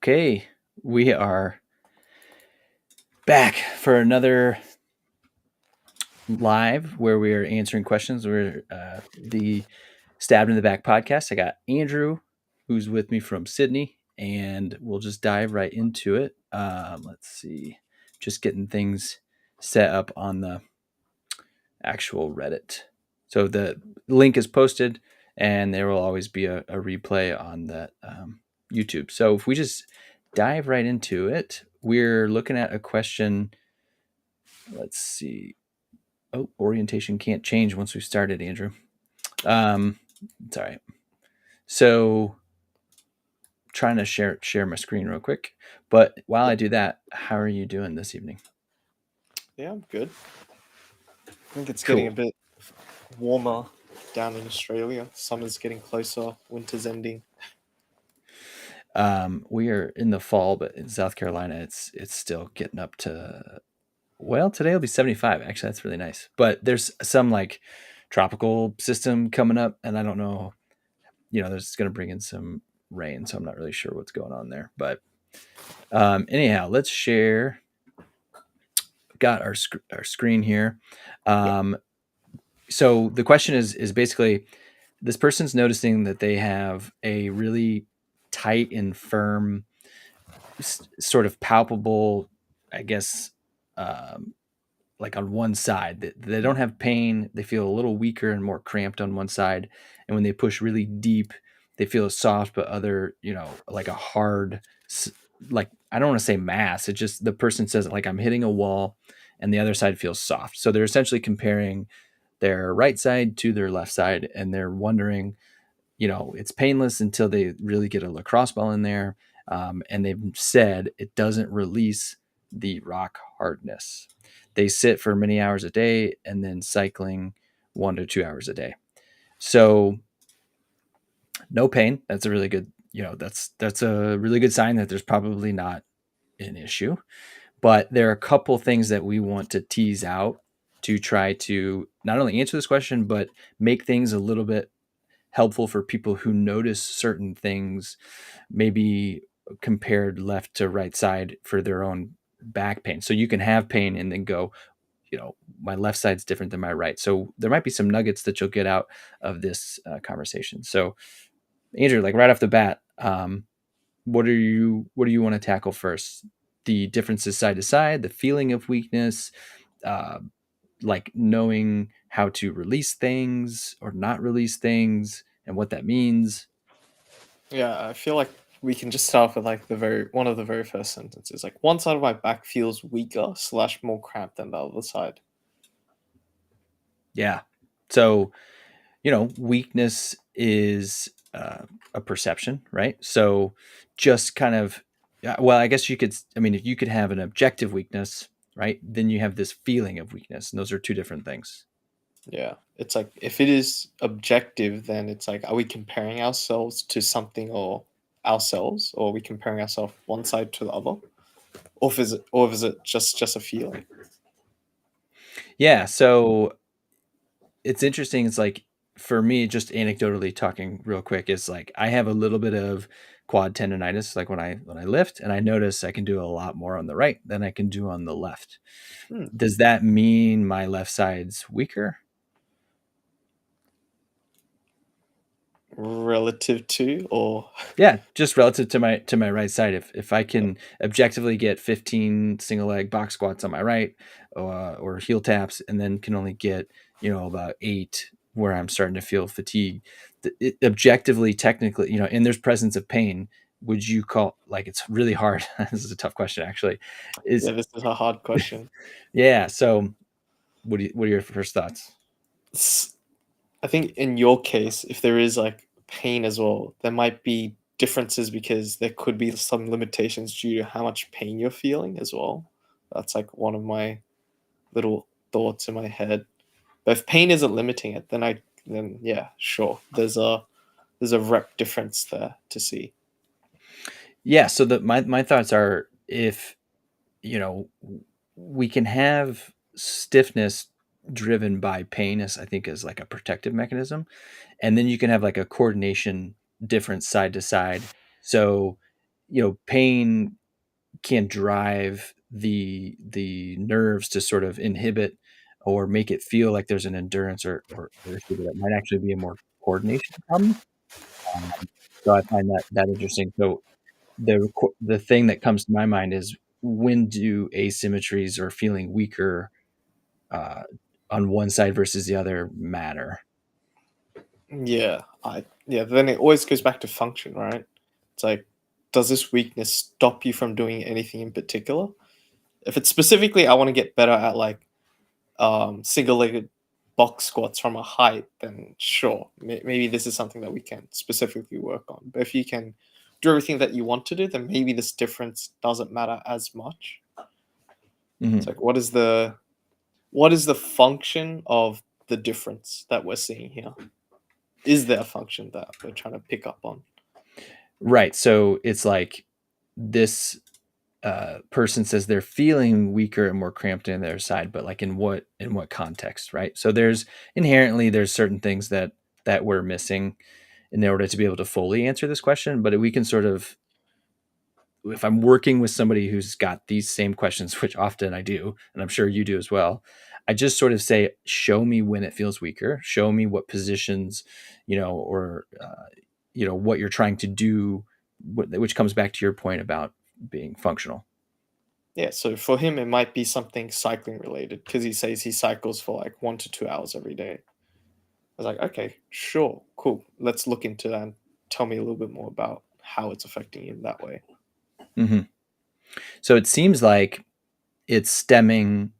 Okay, we are back for another live where we are answering questions. We're the Stabbed in the Back podcast. I got Andrew, who's with me from Sydney, and we'll just dive right into it. Let's see, just getting things set up on the actual Reddit. So the link is posted, and there will always be a replay on that YouTube. So if we just dive right into it, we're looking at a question. Let's see. Oh, orientation can't change once we've started, Andrew. It's all right. So trying to share my screen real quick. But while I do that, how are you doing this evening? Yeah, I'm good. I think it's getting a Cool. bit warmer down in Australia. Summer's getting closer, winter's ending. We are in the fall, but in South Carolina, it's still getting up to. Well, today will be 75. Actually, that's really nice. But there's some like tropical system coming up, and I don't know. There's going to bring in some rain, so I'm not really sure what's going on there. But anyhow, let's share. Got our screen here. Yep. So the question is basically this person's noticing that they have a really tight and firm, sort of palpable, I guess, like on one side. They don't have pain. They feel a little weaker and more cramped on one side. And when they push really deep, they feel soft, but other, like a hard, like, I don't want to say mass. It just, the person says like, I'm hitting a wall and the other side feels soft. So they're essentially comparing their right side to their left side. And they're wondering, it's painless until they really get a lacrosse ball in there. And they've said it doesn't release the rock hardness. They sit for many hours a day and then cycling 1 to 2 hours a day. So no pain. That's a really good, that's a really good sign that there's probably not an issue. But there are a couple things that we want to tease out to try to not only answer this question, but make things a little bit helpful for people who notice certain things, maybe compared left to right side for their own back pain. So you can have pain and then go, my left side's different than my right. So there might be some nuggets that you'll get out of this conversation. So Andrew, like right off the bat, what do you want to tackle first? The differences side to side, the feeling of weakness, uh, like knowing how to release things or not release things and what that means. Yeah, I feel like we can just start with like one of the very first sentences. Like one side of my back feels weaker slash more cramped than the other side. Yeah. So, weakness is a perception, right? So just kind of, yeah, well, I guess if you could have an objective weakness, right? Then you have this feeling of weakness, and those are two different things. Yeah. It's like if it is objective, then it's like are we comparing ourselves to something or ourselves, or are we comparing ourselves one side to the other? Or is it just a feeling? Yeah. So it's interesting. It's like for me, just anecdotally talking real quick, is like I have a little bit of quad tendonitis, like when I lift, and I notice I can do a lot more on the right than I can do on the left. Hmm. Does that mean my left side's weaker? Relative to or Yeah, just relative to my right side. If I can objectively get 15 single leg box squats on my right, or heel taps, and then can only get about 8 where I'm starting to feel fatigue, objectively, technically, and there's presence of pain. Would you call, like, it's really hard? This is a tough question, actually. Is yeah, this is a hard question. Yeah. So what are your first thoughts? S- I think in your case, if there is like pain as well, there might be differences because there could be some limitations due to how much pain you're feeling as well. That's like one of my little thoughts in my head. But if pain isn't limiting it, then yeah, sure. There's a rep difference there to see. Yeah. So my thoughts are, if you know we can have stiffness driven by pain, as I think is like a protective mechanism, and then you can have like a coordination difference side to side. So pain can drive the nerves to sort of inhibit or make it feel like there's an endurance or issue, but it might actually be a more coordination problem. Um, so I find that interesting. So the thing that comes to my mind is, when do asymmetries or feeling weaker uh, on one side versus the other matter? Yeah, then it always goes back to function, right? It's like, does this weakness stop you from doing anything in particular? If it's specifically, I want to get better at like single-legged box squats from a height, then sure, maybe this is something that we can specifically work on. But if you can do everything that you want to do, then maybe this difference doesn't matter as much. It's Hmm. like, what is the function of the difference that we're seeing here? Is there a function that we're trying to pick up on? Right. So it's like this person says they're feeling weaker and more cramped in their side, but like in what context, right? So there's certain things that we're missing in order to be able to fully answer this question. But we can sort of, if I'm working with somebody who's got these same questions, which often I do, and I'm sure you do as well, I just sort of say, show me when it feels weaker, show me what positions, or what you're trying to do, which comes back to your point about being functional. Yeah, so for him, it might be something cycling related because he says he cycles for like 1 to 2 hours every day. I was like, okay, sure, cool. Let's look into that and tell me a little bit more about how it's affecting you in that way. Hmm. So it seems like it's stemming,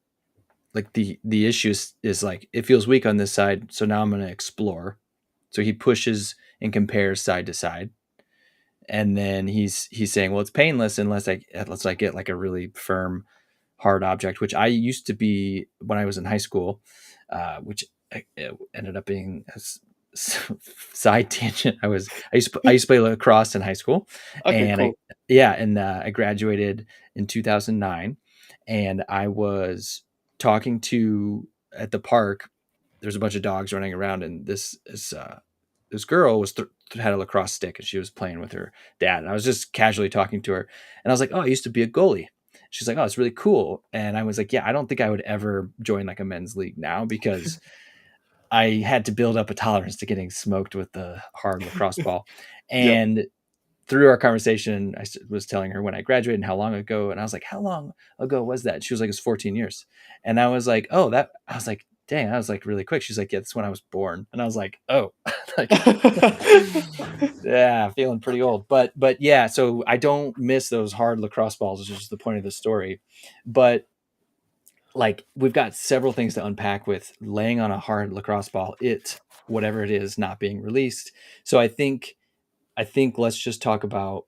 like the issue is like, it feels weak on this side, so now I'm going to explore. So he pushes and compares side to side, and then he's saying, well, it's painless unless I get like a really firm hard object, which I used to be when I was in high school, which it ended up being side tangent. I used to play lacrosse in high school, Okay, and cool. I graduated in 2009, and I was talking to at the park. There's a bunch of dogs running around, and this girl had a lacrosse stick, and she was playing with her dad. And I was just casually talking to her, and I was like, "Oh, I used to be a goalie." She's like, "Oh, it's really cool." And I was like, "Yeah, I don't think I would ever join like a men's league now, because I had to build up a tolerance to getting smoked with the hard lacrosse ball." Yep. And through our conversation, was telling her when I graduated and how long ago, and I was like, "How long ago was that?" She was like, "It's 14 years." And I was like, "Oh, that." I was like, "Dang, that was like really quick." She's like, "Yeah, that's when I was born." And I was like, "Oh." Like, yeah, feeling pretty old. But yeah, so I don't miss those hard lacrosse balls, which is the point of the story. But like, we've got several things to unpack with laying on a hard lacrosse ball, whatever it is, not being released. So I think let's just talk about,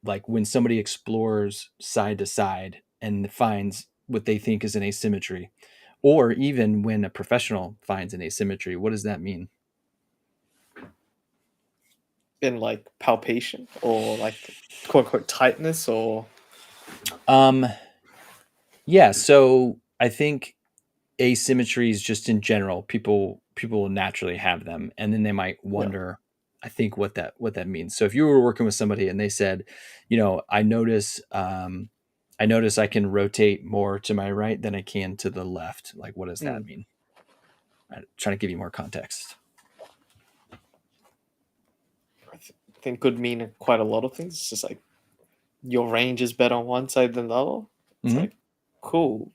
like, when somebody explores side to side and finds what they think is an asymmetry, or even when a professional finds an asymmetry, what does that mean? In like palpation or like quote unquote tightness or Um, yeah, so I think asymmetries, just in general, people will naturally have them, and then they might yeah. wonder, I think, what that means. So if you were working with somebody and they said, I notice I can rotate more to my right than I can to the left, like, what does that Mm. mean? I'm trying to give you more context. I think could mean quite a lot of things. It's just like your range is better on one side than the other. It's Hmm. like cool,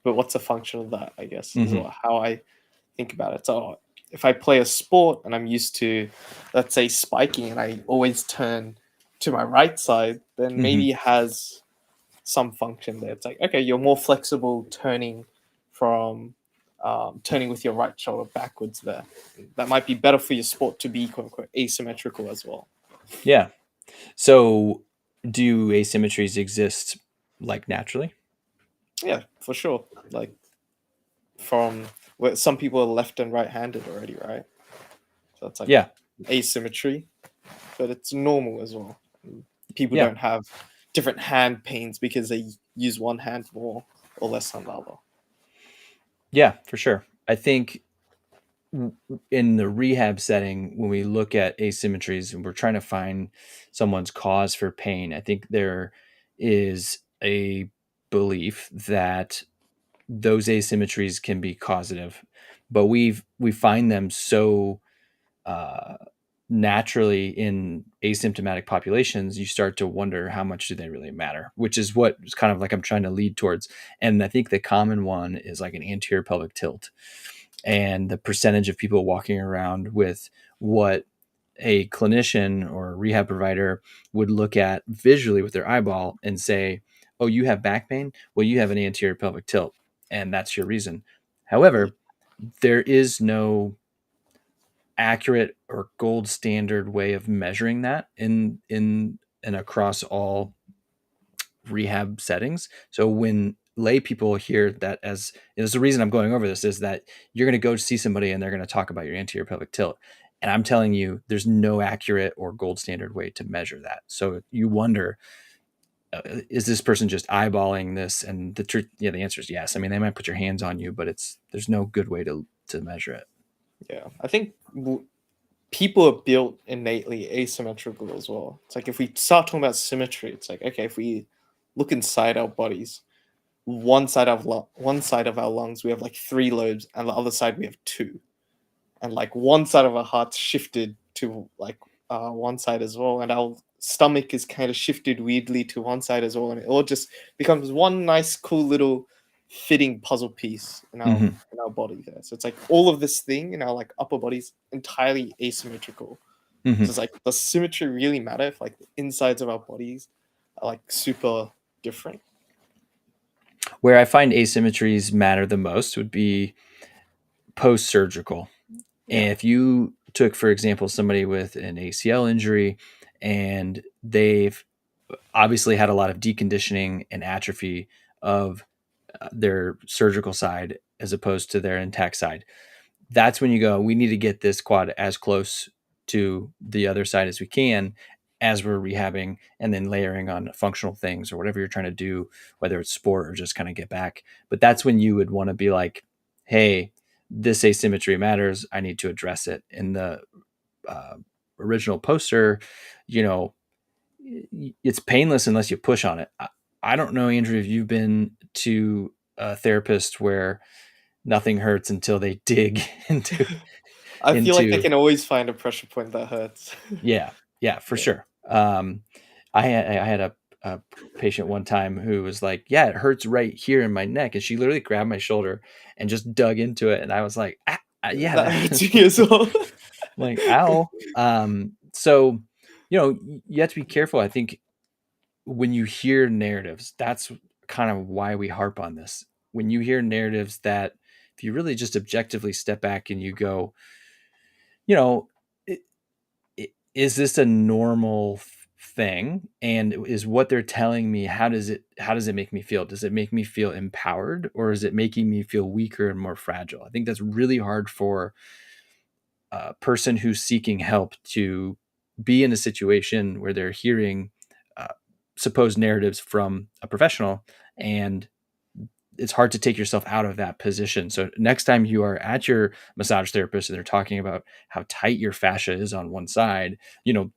but what's the function of that? I guess is Hmm. how I think about it. So if I play a sport and I'm used to, let's say, spiking, and I always turn to my right side, then Hmm. maybe it has some function there. It's like, okay, you're more flexible from turning with your right shoulder backwards there. That might be better for your sport to be quote unquote asymmetrical as well. Yeah. So do asymmetries exist, like, naturally? Yeah, for sure. Like from where some people are left and right handed already, right? So that's like Yeah. asymmetry, but it's normal as well. People Yeah. don't have different hand pains because they use one hand more or less than the other. Yeah, for sure. I think in the rehab setting, when we look at asymmetries and we're trying to find someone's cause for pain, I think there is a belief that those asymmetries can be causative, but we find them so uh, naturally in asymptomatic populations. You start to wonder how much do they really matter, which is what is kind of like I'm trying to lead towards. And I think the common one is like an anterior pelvic tilt, and the percentage of people walking around with what a clinician or a rehab provider would look at visually with their eyeball and say, "Oh, you have back pain? Well, you have an anterior pelvic tilt, and that's your reason." Yeah. However, there is no accurate or gold standard way of measuring that in and across all rehab settings. So when lay people hear that, as is the reason I'm going over this, is that you're going to go see somebody and they're going to talk about your anterior pelvic tilt. And I'm telling you, there's no accurate or gold standard way to measure that. So you wonder, is this person just eyeballing this? And the truth, yeah, the answer is yes. I mean, they might put your hands on you, but there's no good way to measure it. Yeah. I think people are built innately asymmetrical as well. It's like if we start talking about symmetry, it's like, okay, if we look inside our bodies, one side of our lungs we have like 3 lobes, and the other side we have 2, and like one side of our heart's shifted to like one side as well, and our stomach is kind of shifted weirdly to one side as well, and it all just becomes one nice, cool little fitting puzzle piece Mm-hmm. in our body there. So it's like all of this thing in our like upper body's entirely asymmetrical. So Mm-hmm. it's like, does symmetry really matter if like the insides of our bodies are like super different? Where I find asymmetries matter the most would be post surgical. Yeah. And if you took, for example, somebody with an ACL injury and they've obviously had a lot of deconditioning and atrophy of their surgical side as opposed to their intact side, that's when you go, we need to get this quad as close to the other side as we can as we're rehabbing and then layering on functional things or whatever you're trying to do, whether it's sport or just kind of get back. But that's when you would want to be like, hey, this asymmetry matters. I need to address it. In the uh, original poster, you know, it's painless unless you push on it. I don't know, Andrew, if you've been to a therapist where nothing hurts until they dig I feel like they into can always find a pressure point that hurts. yeah, yeah, for Yeah. sure. I had a patient one time who was like, "Yeah, it hurts right here in my neck," and she literally grabbed my shoulder and just dug into it, and I was like, "Yeah, That that." hurts me as well. Like, ow. So you have to be careful. I think when you hear narratives, that's kind of why we harp on this. When you hear narratives that, if you really just objectively step back and you go, you know, is this a normal thing? And is what they're telling me, how does it make me feel? Does it make me feel empowered, or is it making me feel weaker and more fragile? I think that's really hard for a person who's seeking help to be in a situation where they're hearing uh, supposed narratives from a professional, and it's hard to take yourself out of that position. So next time you are at your massage therapist and they're talking about how tight your fascia is on one side,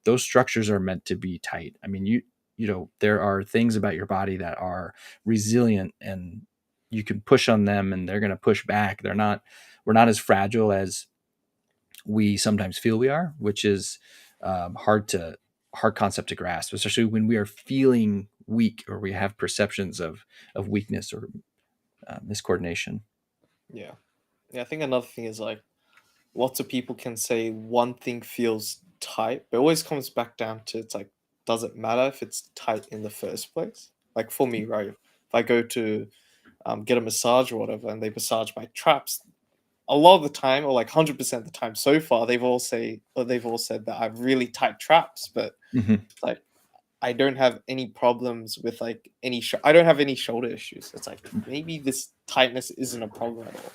those structures are meant to be tight. I mean, there are things about your body that are resilient, and you can push on them and they're going to push back. We're not as fragile as we sometimes feel we are, which is hard concept to grasp, especially when we are feeling weak or we have perceptions of weakness or miscoordination. Yeah. Yeah, I think another thing is like lots of people can say one thing feels tight, but it always comes back down to, it's like, does it matter if it's tight in the first place? Like for me, right? If I go to get a massage or whatever, and they massage my traps, a lot of the time, or like 100% of the time so far, they've all said that I have really tight traps, but Hmm. like I don't have any problems with like I don't have any shoulder issues. It's like maybe this tightness isn't a problem at all.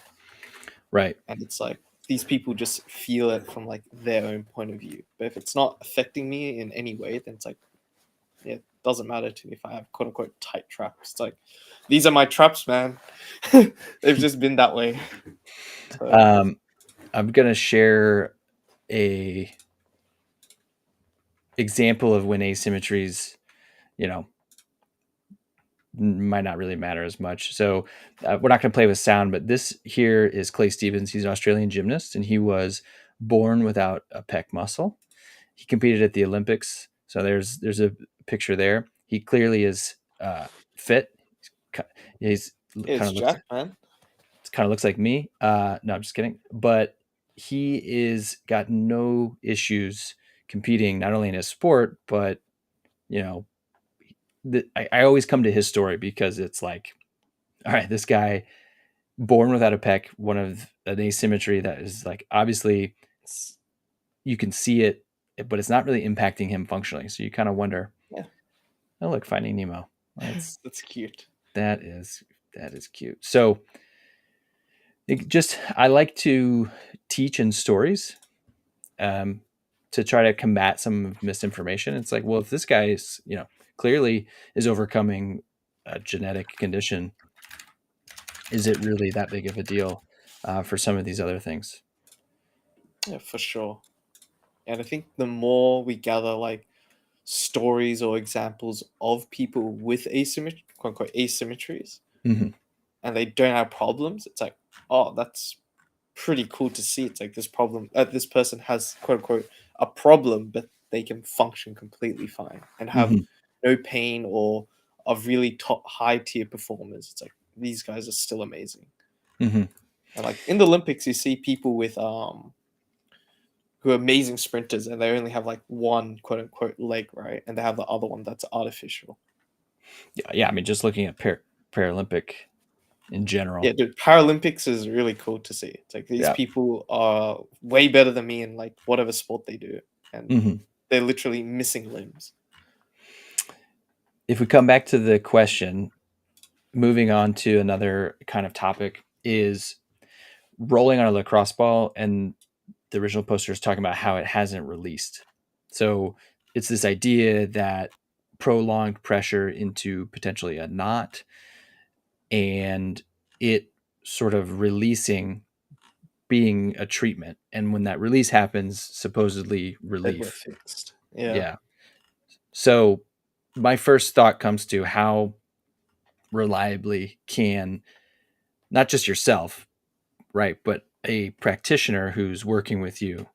Right. And it's like these people just feel it from like their own point of view. But if it's not affecting me in any way, then it's like, yeah, it doesn't matter to me if I have quote unquote tight traps. It's like, these are my traps, man. They've just been that way. So Um, I'm gonna share a example of when asymmetries, you know, might not really matter as much. So we're not going to play with sound, but this here is Clay Stevens. He's an Australian gymnast, and he was born without a pec muscle. He competed at the Olympics, so there's a picture there. He clearly is fit. He's kind It's of looks Jack, man. like me. No, I'm just kidding. But he is got no issues competing not only in his sport, but you know, I always come to his story because it's like, all right, this guy born without a pec, one of an asymmetry that is like obviously you can see it, but it's not really impacting him functionally. So you kind of wonder, Yeah, oh look, Finding Nemo. That's that's cute. that is that is cute. So I like to teach in stories um, to try to combat some misinformation. It's like, well, if this guy is, clearly is overcoming a genetic condition, is it really that big of a deal for some of these other things? Yeah, for sure. And I think the more we gather like stories or examples of people with asymmetry, quote unquote asymmetries, Hmm. and they don't have problems, it's like, oh, that's pretty cool to see. It's like this problem, this person has quote unquote a problem, but they can function completely fine and have Hmm. no pain or of really top high tier performers. It's like these guys are still amazing. Hmm. And like in the Olympics, you see people with who are amazing sprinters and they only have like one quote unquote leg, right? And they have the other one that's artificial. Yeah. I mean, just looking at Paralympic in Yeah, general. dude, Paralympics is really cool to see. It's like these Yeah. people are way better than me in like whatever sport they do, and Hmm. they're literally missing limbs. If we come back to the question, moving on to another kind of topic is rolling on a lacrosse ball, and the original poster is talking about how it hasn't released. So it's this idea that prolonged pressure into potentially a knot and it sort of releasing being a treatment. And when that release happens, supposedly That we're relief. fixed. Yeah, Yeah. So my first thought comes to how reliably can not just yourself, right, but a practitioner who's working with you,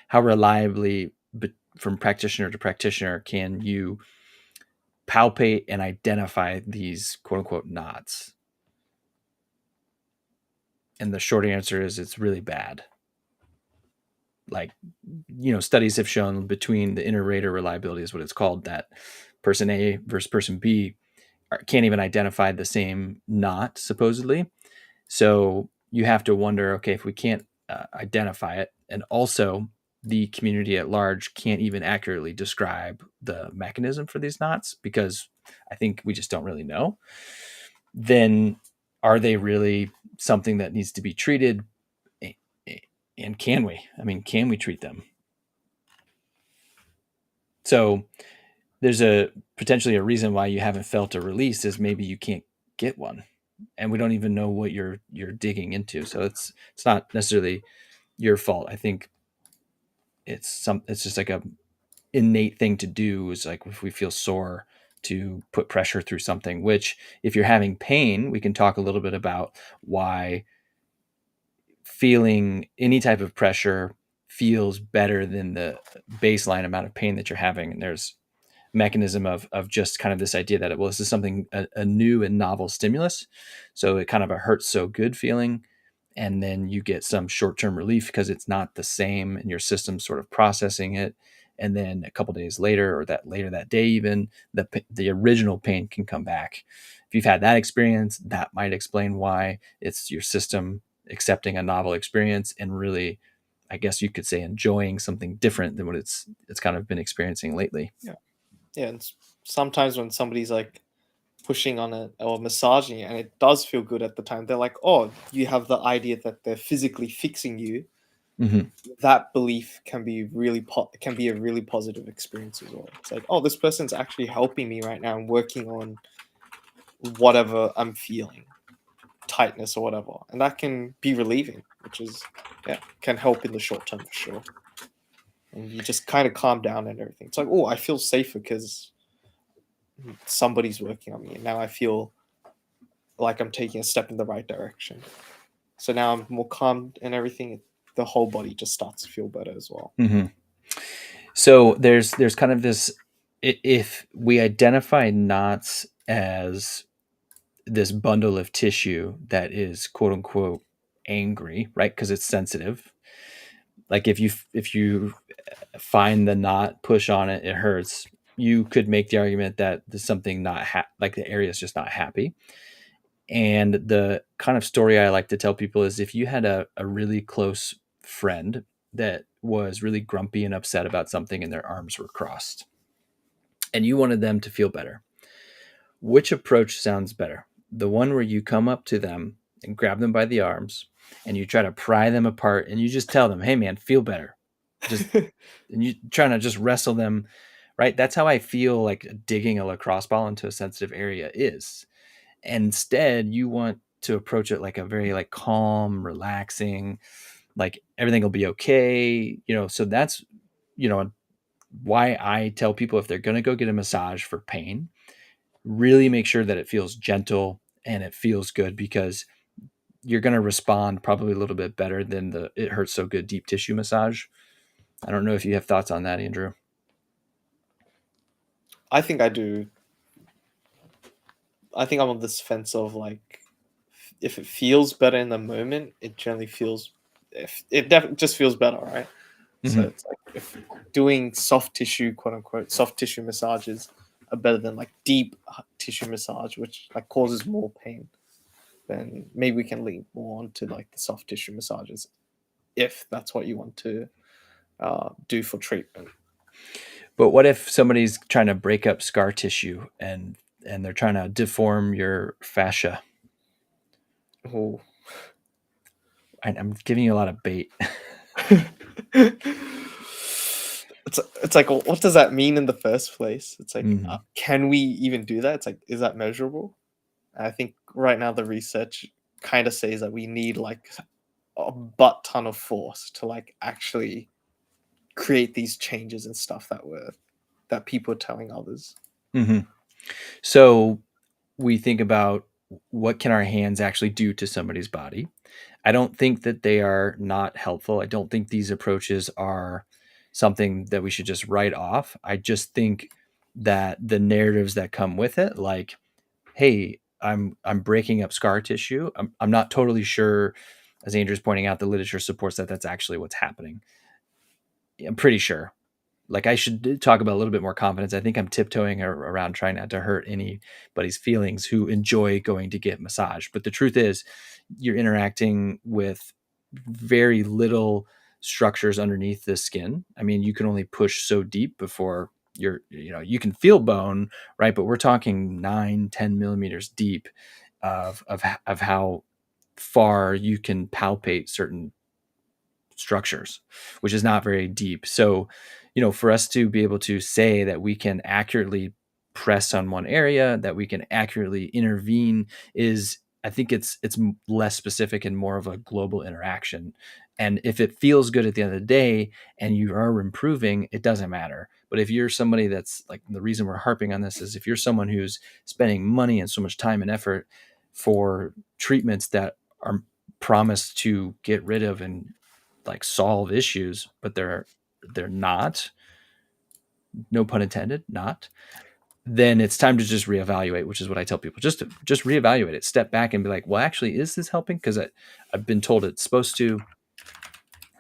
how reliably from practitioner to practitioner can you palpate and identify these quote unquote knots? And the short answer is it's really bad. Like, studies have shown between the inter-rater reliability is what it's called, that person A versus person B can't even identify the same knot supposedly. So you have to wonder, okay, if we can't identify it, and also the community at large can't even accurately describe the mechanism for these knots because I think we just don't really know, then are they really something that needs to be treated? And can we? I mean, can we treat them? So there's a potentially a reason why you haven't felt a release is maybe you can't get one, and we don't even know what you're digging into. So it's not necessarily your fault. I think it's just like a innate thing to do, is like if we feel sore to put pressure through something, which if you're having pain, we can talk a little bit about why feeling any type of pressure feels better than the baseline amount of pain that you're having. And there's mechanism of just kind of this idea that, well, this is something a new and novel stimulus, so it kind of a hurts so good feeling, and then you get some short-term relief because it's not the same and your system's sort of processing it, and then a couple days later, or that later that day even, the original pain can come back. If you've had that experience, that might explain why it's your system accepting a novel experience and really, I guess you could say, enjoying something different than what it's kind of been experiencing lately. yeah, yeah. And sometimes when somebody's like pushing on it or massaging it, and it does feel good at the time, they're like, "Oh, you have the idea that they're physically fixing you." Hmm. That belief can be can be a really positive experience as well. It's like, "Oh, this person's actually helping me right now and working on whatever I'm feeling, tightness or whatever," and that can be relieving. which is can help in the short term for sure. And you just kind of calm down and everything. It's like, oh, I feel safer because somebody's working on me, and now I feel like I'm taking a step in the right direction. So now I'm more calm and everything. The whole body just starts to feel better as well. Mm-hmm. So there's kind of this, if we identify knots as this bundle of tissue that is quote unquote angry, right? Because it's sensitive. Like if you find the knot, push on it, it hurts. You could make the argument that there's something not like the area is just not happy. And the kind of story I like to tell people is if you had a really close friend that was really grumpy and upset about something and their arms were crossed and you wanted them to feel better, which approach sounds better? The one where you come up to them and grab them by the arms and you try to pry them apart and you just tell them, hey man, feel better. Just and you trying to just wrestle them, right? That's how I feel like digging a lacrosse ball into a sensitive area is. Instead, you want to approach it like a very like calm, relaxing, like everything will be okay. So that's, why I tell people if they're going to go get a massage for pain, really make sure that it feels gentle and it feels good because you're going to respond probably a little bit better than the it hurts so good deep tissue massage. I don't know if you have thoughts on that, Andrew. I think I do. I think I'm on this fence of like, if it feels better in the moment, it generally feels. If it just feels better, right? So Mm-hmm. it's like if doing soft tissue, quote unquote, soft tissue massages are better than like deep tissue massage, which like causes more pain, then maybe we can lean more onto like the soft tissue massages if that's what you want to do for treatment. But what if somebody's trying to break up scar tissue and they're trying to deform your fascia? Oh. I'm giving you a lot of bait. It's like, what does that mean in the first place? It's like, Mm-hmm. can we even do that? It's like, is that measurable? I think right now the research kind of says that we need like a butt ton of force to like actually create these changes and stuff that people are telling others. Mm-hmm. So we think about what can our hands actually do to somebody's body. I don't think that they are not helpful. I don't think these approaches are something that we should just write off. I just think that the narratives that come with it, like, hey, I'm breaking up scar tissue. I'm not totally sure, as Andrew's pointing out, the literature supports that that's actually what's happening. I'm pretty sure. Like I should talk about a little bit more confidence. I think I'm tiptoeing around trying not to hurt anybody's feelings who enjoy going to get massage. But the truth is, you're interacting with very little structures underneath the skin. I mean, you can only push so deep before you can feel bone, right? But we're talking 9-10 millimeters deep of how far you can palpate certain structures, which is not very deep. So, for us to be able to say that we can accurately press on one area, that we can accurately intervene is, I think it's less specific and more of a global interaction. And if it feels good at the end of the day and you are improving, it doesn't matter. But if you're somebody that's like, the reason we're harping on this is if you're someone who's spending money and so much time and effort for treatments that are promised to get rid of and like solve issues, but they're not, no pun intended, not, then it's time to just reevaluate, which is what I tell people. Just reevaluate it, step back and be like, well, actually, is this helping? Because I've been told it's supposed to.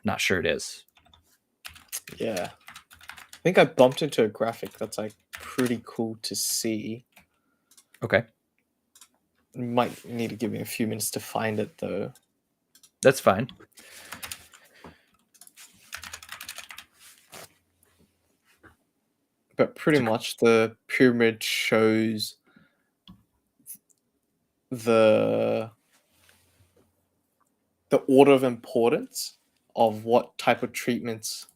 Not sure it is. Yeah. I think I bumped into a graphic that's like pretty cool to see. Okay. You might need to give me a few minutes to find it though. That's fine. But pretty much the pyramid shows the the order of importance of what type of treatments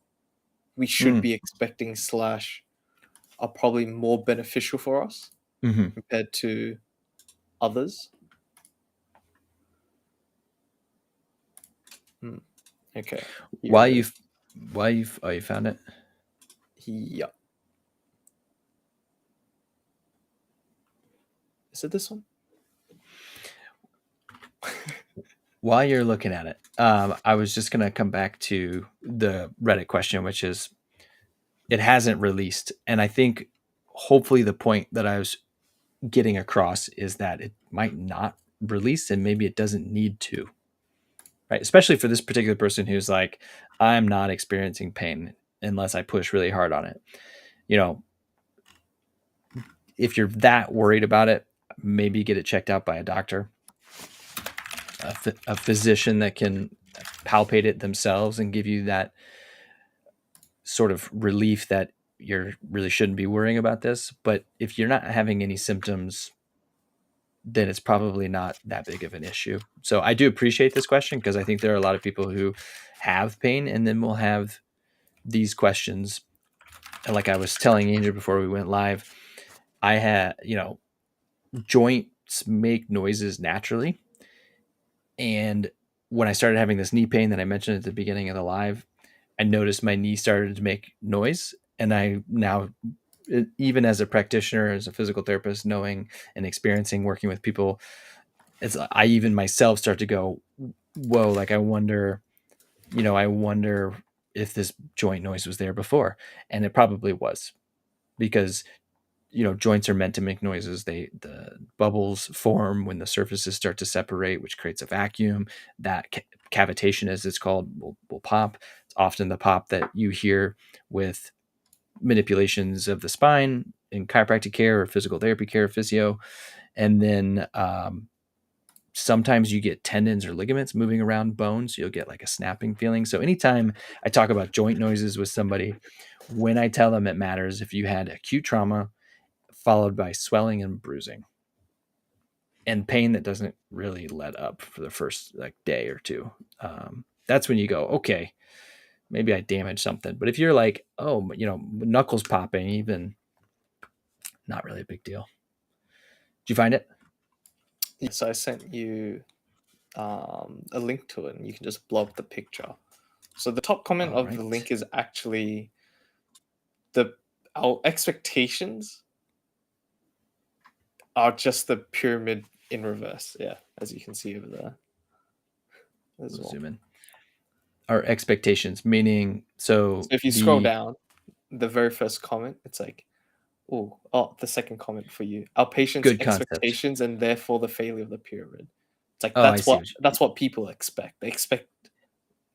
we should Mm. be expecting slash are probably more beneficial for us Mm-hmm. compared to others. Hmm. Okay. Here While it you, is. oh, you found it. Yeah. Is it this one? While you're looking at it, I was just gonna come back to the Reddit question, which is it hasn't released, and I think hopefully the point that I was getting across is that it might not release, and maybe it doesn't need to, right? Especially for this particular person who's like, I'm not experiencing pain unless I push really hard on it. You know, if you're that worried about it, maybe get it checked out by a doctor, a physician that can palpate it themselves and give you that sort of relief that you really shouldn't be worrying about this. But if you're not having any symptoms, then it's probably not that big of an issue. So I do appreciate this question because I think there are a lot of people who have pain and then will have these questions. And like I was telling Andrew before we went live, I had, joints make noises naturally. And when I started having this knee pain that I mentioned at the beginning of the live, I noticed my knee started to make noise. And I now, even as a practitioner, as a physical therapist, knowing and experiencing working with people, I even myself start to go, whoa, like I wonder if this joint noise was there before. And it probably was because joints are meant to make noises. The bubbles form when the surfaces start to separate, which creates a vacuum. That cavitation, as it's called, will pop. It's often the pop that you hear with manipulations of the spine in chiropractic care or physical therapy care, physio. And then sometimes you get tendons or ligaments moving around bones. So you'll get like a snapping feeling. So anytime I talk about joint noises with somebody, when I tell them it matters if you had acute trauma followed by swelling and bruising and pain that doesn't really let up for the first like day or two. That's when you go, okay, maybe I damaged something. But if you're like, oh, knuckles popping, even not really a big deal. Did you find it? Yeah, so I sent you a link to it, and you can just blow up the picture. So the top comment All of the right. link is actually the our expectations are just the pyramid in reverse. Yeah, as you can see over there as We'll well. zoom in. Our expectations, meaning So if you scroll the down, the very first comment, it's like, oh, the second comment for you. Our patient's good concept. expectations and therefore the failure of the pyramid. It's like Oh, I see. that's what people expect. They expect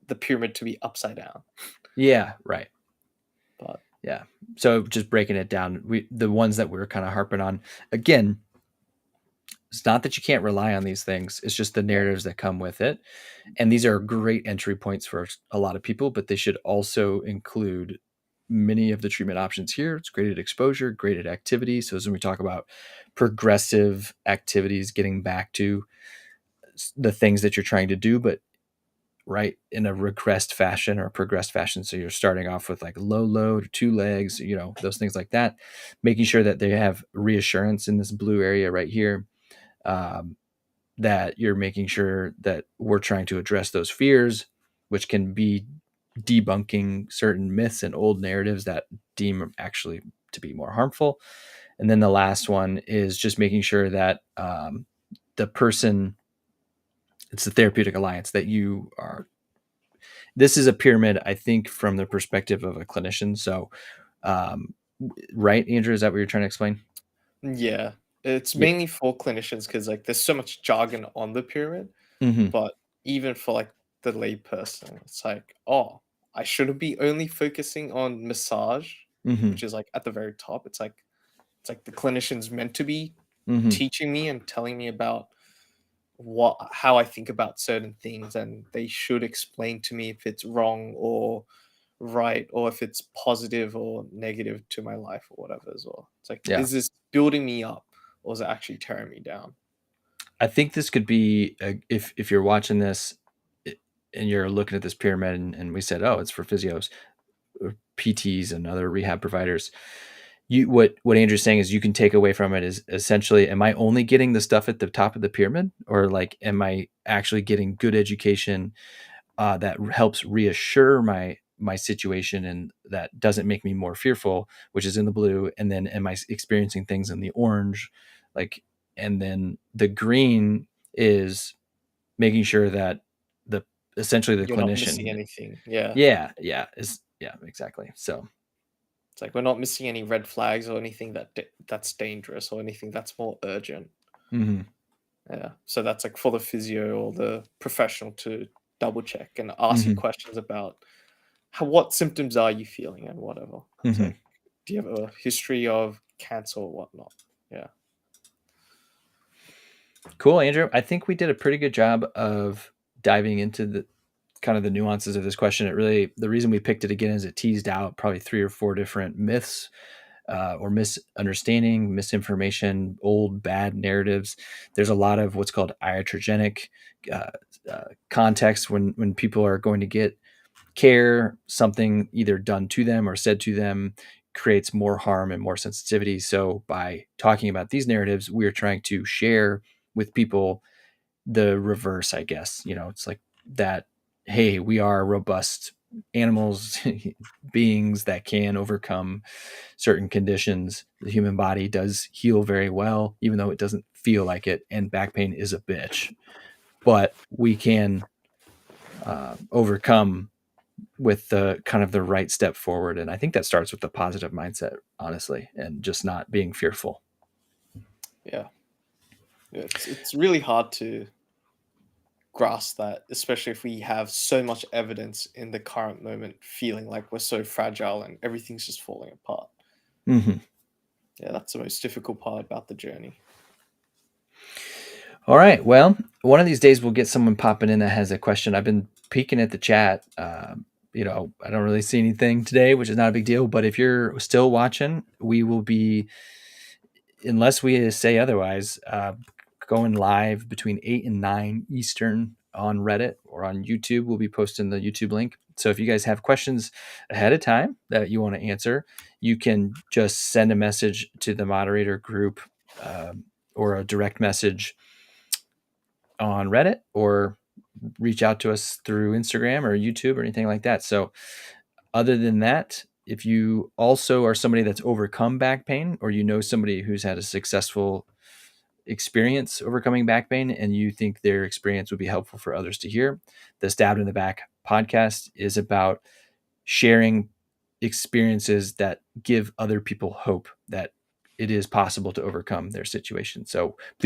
the pyramid to be upside down. Yeah, right. But Yeah. So just breaking it down, the ones that we were kind of harping on again, it's not that you can't rely on these things. It's just the yeah, narratives that come with it. And these are great entry points for a lot of people, but they should also include many of the treatment options here. It's graded exposure, graded activity. So as when we talk about progressive activities, getting back to the things that you're trying to do, but right in a regressed fashion or progressed fashion. So you're starting off with like low load, 2 legs, those things like that, making sure that they have reassurance in this blue area right here. Um, that you're making sure that we're trying to address those fears, which can be debunking certain myths and old narratives that deem actually to be more harmful. And then the last one is just making sure that the person, it's the therapeutic alliance that you are. This is a pyramid, I think, from the perspective of a clinician. So, um, right, Andrew, is that what you're trying to explain? yeah, it's Yeah. mainly for clinicians because like there's so much jargon on the pyramid. Mm-hmm. But even for like the layperson, it's like, oh, I shouldn't be only focusing on massage, Mm-hmm. which is like at the very top. It's like the clinician's meant to be Mm-hmm. teaching me and telling me about how I think about certain things, and they should explain to me if it's wrong or right, or if it's positive or negative to my life or whatever as well. It's like, Yeah. is this building me up or is it actually tearing me down? I think this could be if you're watching this and you're looking at this pyramid and we said, oh, it's for physios or PTs and other rehab providers. What Andrew's saying is you can take away from it is essentially, am I only getting the stuff at the top of the pyramid, or like am I actually getting good education that helps reassure my situation, and that doesn't make me more fearful, which is in the blue. And then am I experiencing things in the orange, like, and then the green is making sure that the essentially the You're not missing clinician. anything. Yeah. Yeah, exactly. So It's like we're not missing any red flags or anything that's dangerous or anything that's more urgent. mhm, Yeah. So that's like for the physio or the professional to double check and ask you mhm, questions about what symptoms are you feeling and whatever. It's mhm. like, do you have a history of cancer or whatnot? Yeah. Cool, Andrew. I think we did a pretty good job of diving into the kind of the nuances of this question. It really, the reason we picked it again is it teased out probably 3 or 4 different myths, or misunderstanding, misinformation, old bad narratives. There's a lot of what's called iatrogenic uh, context when people are going to get care, something either done to them or said to them creates more harm and more sensitivity. So by talking about these narratives, we're trying to share with people the reverse, I guess. It's like that, hey, we are robust animals, beings that can overcome certain conditions. The human body does heal very well, even though it doesn't feel like it. And back pain is a bitch, but we can overcome with the kind of the right step forward. And I think that starts with the positive mindset, honestly, and just not being fearful. Yeah. It's really hard to grasp that, especially if we have so much evidence in the current moment, feeling like we're so fragile and everything's just falling apart. Mm-hmm. Yeah, that's the most difficult part about the journey. All right. Well, one of these days we'll get someone popping in that has a question. I've been peeking at the chat. I don't really see anything today, which is not a big deal. But if you're still watching, we will be, unless we say otherwise, going live between 8 and 9 Eastern on Reddit or on YouTube. We'll be posting the YouTube link. So if you guys have questions ahead of time that you want to answer, you can just send a message to the moderator group, or a direct message on Reddit, or reach out to us through Instagram or YouTube or anything like that. So other than that, if you also are somebody that's overcome back pain, or somebody who's had a successful experience overcoming back pain and you think their experience would be helpful for others to hear, the Stabbed in the Back podcast is about sharing experiences that give other people hope that it is possible to overcome their situation. So please